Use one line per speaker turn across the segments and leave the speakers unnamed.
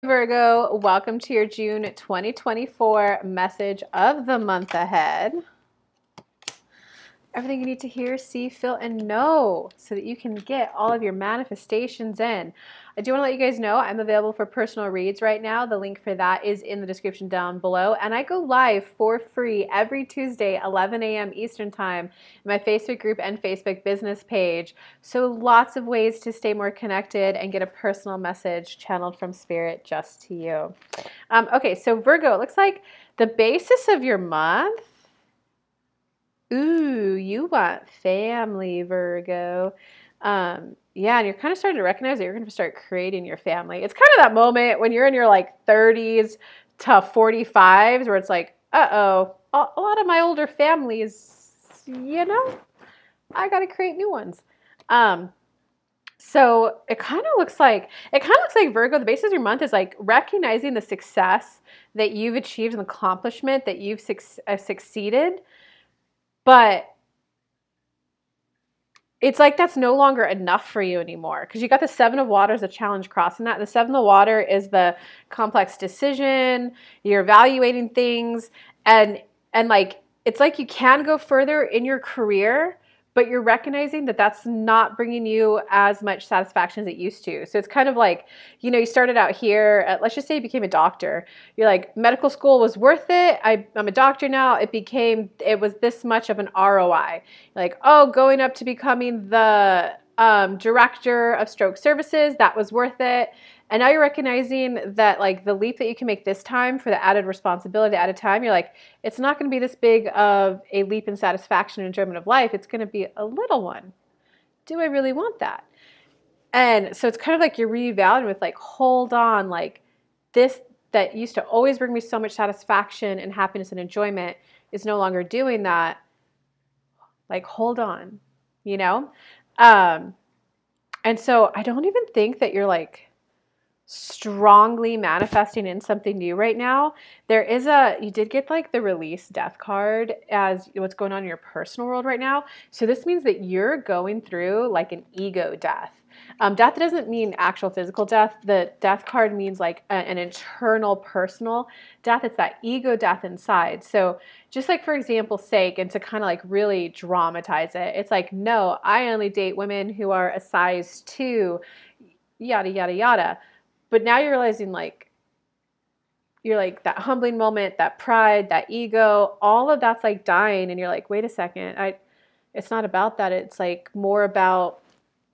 Virgo, welcome to your June 2024 message of the month ahead. Everything you need to hear, see, feel, and know so that you can get all of your manifestations in. I do want to let you guys know I'm available for personal reads right now. The link for that is in the description down below. And I go live for free every Tuesday, 11 a.m. Eastern Time, in my Facebook group and Facebook business page. So lots of ways to stay more connected and get a personal message channeled from Spirit just to you. Okay, so Virgo, it looks like the basis of your month. Ooh, you want family, Virgo. Yeah, and you're kind of starting to recognize that you're going to start creating your family. It's kind of that moment when you're in your like 30s to 45s where it's like, uh-oh, a lot of my older families, I got to create new ones. So it kind of looks like Virgo, the basis of your month is like recognizing the success that you've achieved and the accomplishment that you've succeeded. But it's like that's no longer enough for you anymore because you got the Seven of Water as a challenge crossing that. The Seven of Water is the complex decision. You're evaluating things and like it's like you can go further in your career, but you're recognizing that that's not bringing you as much satisfaction as it used to. So it's kind of like, you started out here, let's just say you became a doctor. You're like, medical school was worth it. I'm a doctor now. It was this much of an ROI. You're like, oh, going up to becoming the director of stroke services, that was worth it. And now you're recognizing that like the leap that you can make this time for the added responsibility at a time, you're like, it's not going to be this big of a leap in satisfaction and enjoyment of life. It's going to be a little one. Do I really want that? And so it's kind of like you're reevaluating with like, hold on, like this that used to always bring me so much satisfaction and happiness and enjoyment is no longer doing that. Like, hold on, And so I don't even think that you're like strongly manifesting in something new right now. You did get like the release death card as what's going on in your personal world right now. So this means that you're going through like an ego death. Death doesn't mean actual physical death. The death card means like an internal personal death. It's that ego death inside. So just like for example's sake, and to kind of like really dramatize it, it's like, no, I only date women who are a size 2, yada, yada, yada. But now you're realizing you're like that humbling moment, that pride, that ego, all of that's like dying. And you're like, wait a second, it's not about that. It's like more about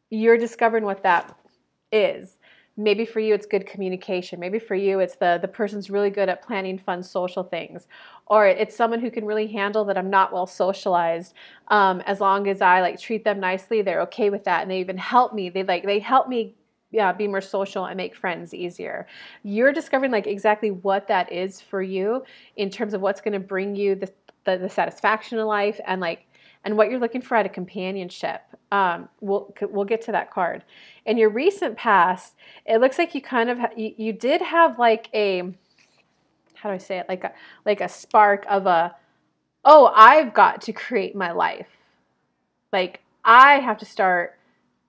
you're discovering what that is. Maybe for you, it's good communication. Maybe for you, it's the person's really good at planning fun social things. Or it's someone who can really handle that I'm not well socialized. As long as I like treat them nicely, they're okay with that. And they even help me. They help me be more social and make friends easier. You're discovering like exactly what that is for you in terms of what's going to bring you the satisfaction in life and what you're looking for out of companionship. We'll get to that card. In your recent past, it looks like you did have like a, how do I say it? Like a spark of I've got to create my life. Like I have to start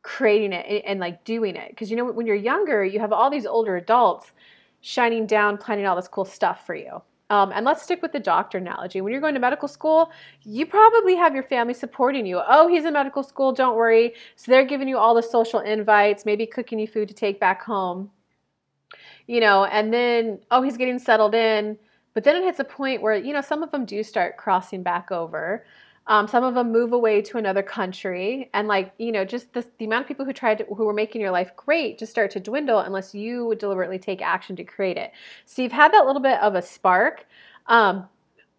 creating it and like doing it. Because when you're younger, you have all these older adults shining down, planning all this cool stuff for you. And let's stick with the doctor analogy. When you're going to medical school, you probably have your family supporting you. Oh, he's in medical school, don't worry. So they're giving you all the social invites, maybe cooking you food to take back home. And then, oh, he's getting settled in. But then it hits a point where, some of them do start crossing back over. Some of them move away to another country, and just the amount of people who were making your life great just start to dwindle unless you deliberately take action to create it. So you've had that little bit of a spark, but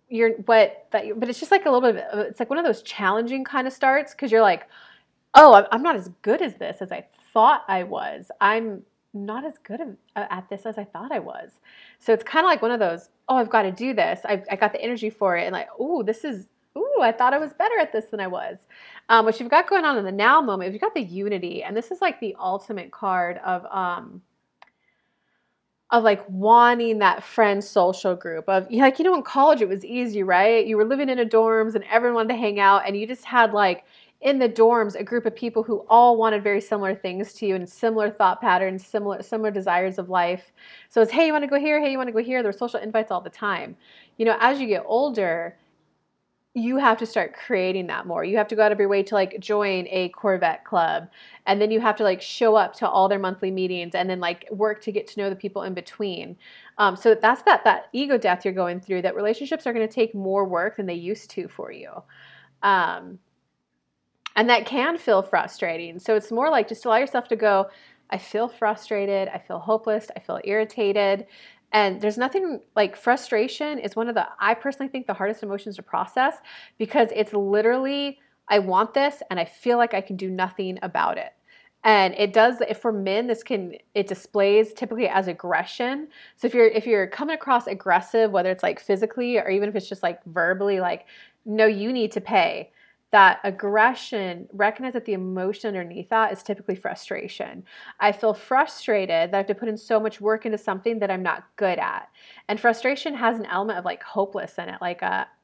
it's just like a little bit it's like one of those challenging kind of starts because you're like, oh, I'm not as good as this as I thought I was. I'm not as good at this as I thought I was. So it's kind of like one of those, oh, I've got to do this. I got the energy for it, and like, I thought I was better at this than I was. What you've got going on in the now moment, you've got the unity, and this is like the ultimate card of like wanting that friend social group of in college it was easy, right? You were living in a dorms and everyone wanted to hang out, and you just had like in the dorms a group of people who all wanted very similar things to you and similar thought patterns, similar desires of life. So it's, hey, you want to go here? Hey, you want to go here? There's social invites all the time. You know, as you get older, you have to start creating that more. You have to go out of your way to like join a Corvette club, and then you have to like show up to all their monthly meetings, and then like work to get to know the people in between. So that's that ego death you're going through, that relationships are going to take more work than they used to for you. Um, and that can feel frustrating. So it's more like just allow yourself to go, I feel frustrated, I feel hopeless, I feel irritated. And there's nothing like frustration is one of the, I personally think, the hardest emotions to process, because it's literally, I want this and I feel like I can do nothing about it. And it does, if for men, it displays typically as aggression. So if you're coming across aggressive, whether it's like physically or even if it's just like verbally, like, no, you need to pay, that aggression, recognize that the emotion underneath that is typically frustration. I feel frustrated that I have to put in so much work into something that I'm not good at. And frustration has an element of like hopeless in it, like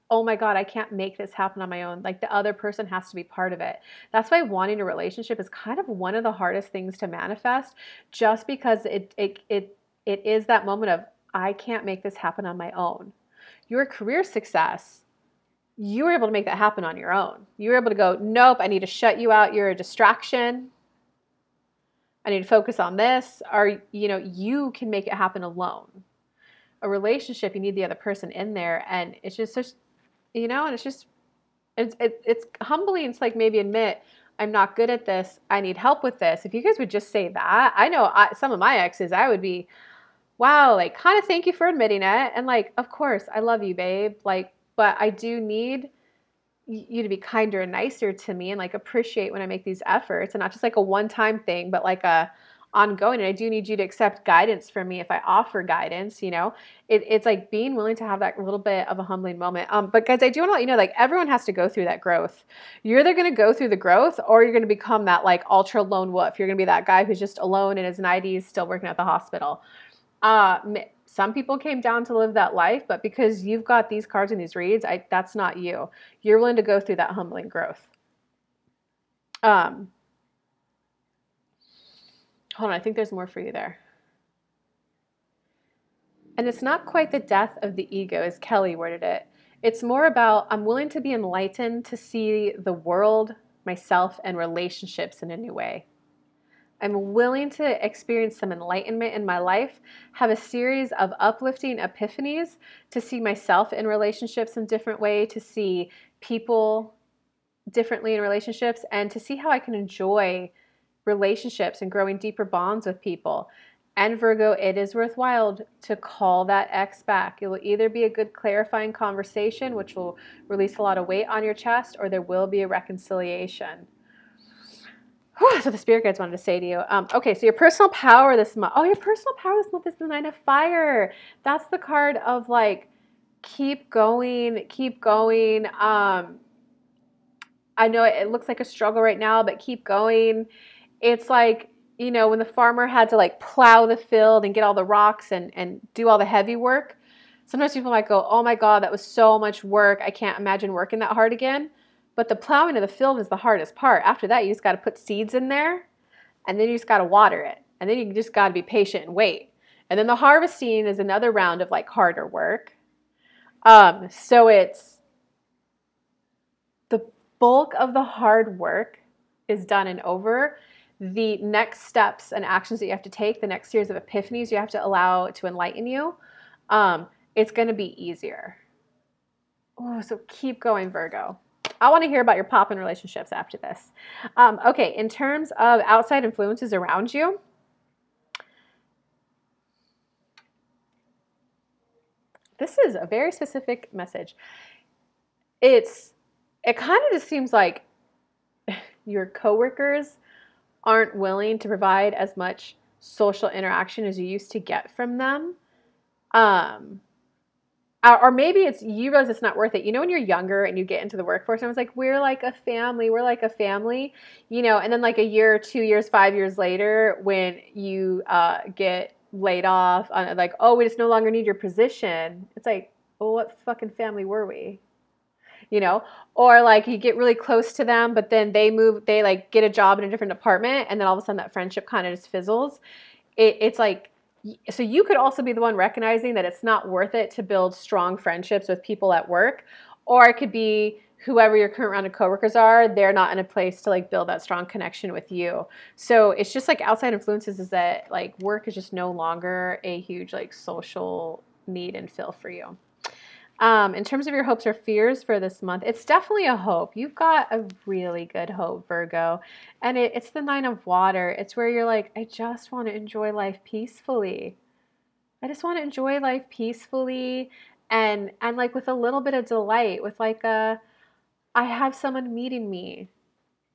oh my God, I can't make this happen on my own. Like the other person has to be part of it. That's why wanting a relationship is kind of one of the hardest things to manifest, just because it is that moment of, I can't make this happen on my own. Your career success, you were able to make that happen on your own. You were able to go, nope, I need to shut you out. You're a distraction. I need to focus on this. Or, you know, you can make it happen alone. A relationship, you need the other person in there. And it's just, you know, and it's humbling to like maybe admit, I'm not good at this. I need help with this. If you guys would just say that, I know some of my exes, I would be, wow, like kind of thank you for admitting it. And like, of course, I love you, babe. Like, but I do need you to be kinder and nicer to me and like appreciate when I make these efforts, and not just like a one-time thing, but like a ongoing. And I do need you to accept guidance from me if I offer guidance, you know. It's like being willing to have that little bit of a humbling moment. But guys, I do want to let you know, like everyone has to go through that growth. You're either going to go through the growth or you're going to become that like ultra lone wolf. You're going to be that guy who's just alone in his 90s, still working at the hospital. Some people came down to live that life, but because you've got these cards and these reads, that's not you. You're willing to go through that humbling growth. Hold on, I think there's more for you there. And it's not quite the death of the ego, as Kelly worded it. It's more about, I'm willing to be enlightened to see the world, myself, and relationships in a new way. I'm willing to experience some enlightenment in my life, have a series of uplifting epiphanies to see myself in relationships in a different way, to see people differently in relationships, and to see how I can enjoy relationships and growing deeper bonds with people. And Virgo, it is worthwhile to call that ex back. It will either be a good clarifying conversation, which will release a lot of weight on your chest, or there will be a reconciliation. So the spirit guides wanted to say to you, okay, so your personal power this month. Oh, your personal power this month is the Nine of Fire. That's the card of like, keep going, keep going. I know it looks like a struggle right now, but keep going. It's like, you know, when the farmer had to like plow the field and get all the rocks and do all the heavy work. Sometimes people might go, oh my God, that was so much work. I can't imagine working that hard again. But the plowing of the field is the hardest part. After that, you just got to put seeds in there, and then you just got to water it. And then you just got to be patient and wait. And then the harvesting is another round of like harder work. So it's the bulk of the hard work is done and over. The next steps and actions that you have to take, the next series of epiphanies you have to allow to enlighten you, it's going to be easier. Oh, so keep going, Virgo. I want to hear about your pop in relationships after this. Okay, in terms of outside influences around you, this is a very specific message. It kind of just seems like your coworkers aren't willing to provide as much social interaction as you used to get from them. Or maybe it's you realize it's not worth it. You know, when you're younger and you get into the workforce, and I was like, we're like a family, you know, and then like a year, 2 years, 5 years later, when you get laid off, like, oh, we just no longer need your position. It's like, well, what fucking family were we? you know, or like you get really close to them, but then they like get a job in a different department, and then all of a sudden that friendship kind of just fizzles. It's like, so you could also be the one recognizing that it's not worth it to build strong friendships with people at work, or it could be whoever your current round of coworkers are, they're not in a place to like build that strong connection with you. So it's just like outside influences is that like work is just no longer a huge like social need and fill for you. In terms of your hopes or fears for this month, it's definitely a hope. You've got a really good hope, Virgo. And it's the 9 of water. It's where you're like, I just want to enjoy life peacefully. I just want to enjoy life peacefully and like with a little bit of delight, with like I have someone meeting me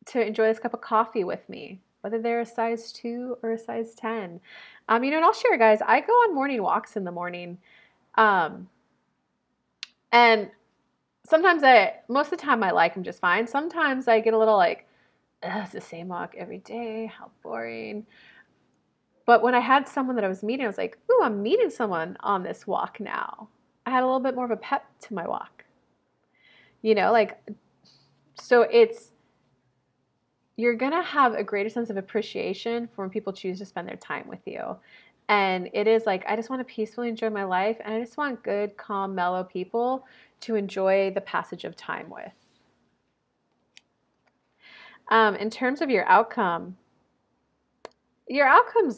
to enjoy this cup of coffee with me, whether they're a size 2 or a size 10. You know, and I'll share, guys, I go on morning walks in the morning. And sometimes most of the time I like them just fine. Sometimes I get a little like, it's the same walk every day. How boring. But when I had someone that I was meeting, I was like, ooh, I'm meeting someone on this walk now. I had a little bit more of a pep to my walk. You know, like, so you're going to have a greater sense of appreciation for when people choose to spend their time with you. And it is like, I just want to peacefully enjoy my life. And I just want good, calm, mellow people to enjoy the passage of time with. In terms of your outcome's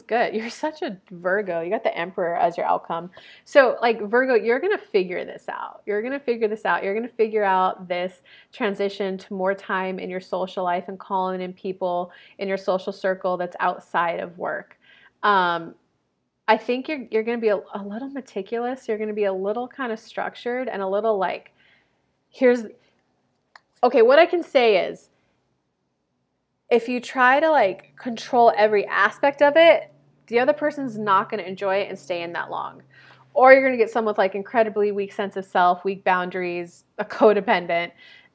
good. You're such a Virgo. You got the Emperor as your outcome. So like Virgo, you're going to figure this out. You're going to figure this out. You're going to figure out this transition to more time in your social life and calling in people in your social circle that's outside of work. I think you're going to be a little meticulous. You're going to be a little kind of structured and a little like, okay, what I can say is, if you try to like control every aspect of it, the other person's not going to enjoy it and stay in that long. Or you're going to get someone with like incredibly weak sense of self, weak boundaries, a codependent,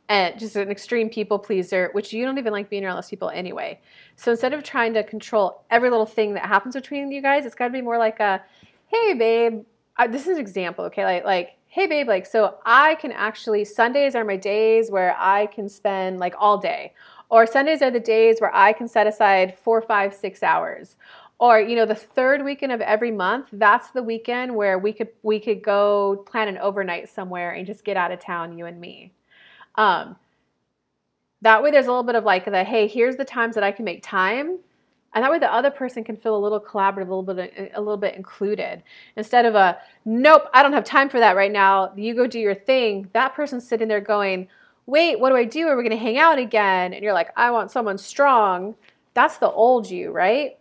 and just an extreme people pleaser, which you don't even like being around those people anyway. So instead of trying to control every little thing that happens between you guys, it's got to be more like a, hey babe, this is an example, okay? Like, hey babe, like, so I can actually, Sundays are my days where I can spend like all day. Or Sundays are the days where I can set aside 4, 5, 6 hours. Or, you know, the third weekend of every month, that's the weekend where we could go plan an overnight somewhere and just get out of town, you and me. That way there's a little bit of like the, hey, here's the times that I can make time. And that way the other person can feel a little collaborative, a little bit included. Instead of a, nope, I don't have time for that right now. You go do your thing. That person's sitting there going, wait, what do I do? Are we going to hang out again? And you're like, I want someone strong. That's the old you, right?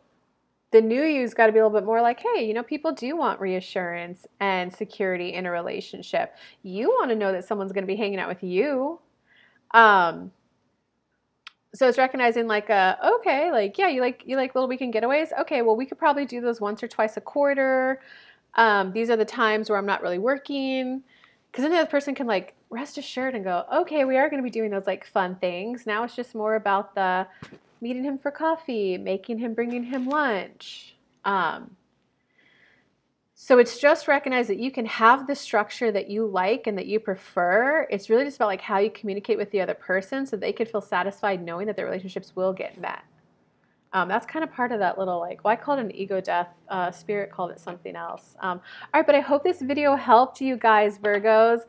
The new you's got to be a little bit more like, hey, you know, people do want reassurance and security in a relationship. You want to know that someone's going to be hanging out with you. So it's recognizing like, okay, like, yeah, you like little weekend getaways. Okay, well, we could probably do those once or twice a quarter. These are the times where I'm not really working. Because then the other person can like rest assured and go, okay, we are going to be doing those like fun things. Now it's just more about the meeting him for coffee, bringing him lunch. So it's just recognize that you can have the structure that you like and that you prefer. It's really just about like how you communicate with the other person so they could feel satisfied knowing that their relationships will get met. That's kind of part of that little like, well, I called it an ego death. Spirit called it something else. All right, but I hope this video helped you guys, Virgos.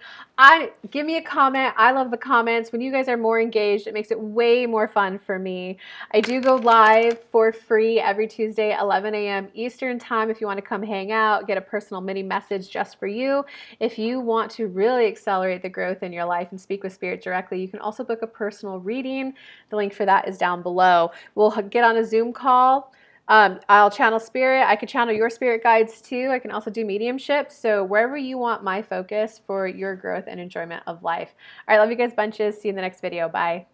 Give me a comment. I love the comments. When you guys are more engaged, it makes it way more fun for me. I do go live for free every Tuesday, 11 a.m. Eastern time if you want to come hang out, get a personal mini message just for you. If you want to really accelerate the growth in your life and speak with Spirit directly, you can also book a personal reading. The link for that is down below. We'll get on a Zoom call. I'll channel spirit. I can channel your spirit guides too. I can also do mediumship. So wherever you want my focus for your growth and enjoyment of life. All right, love you guys bunches. See you in the next video. Bye.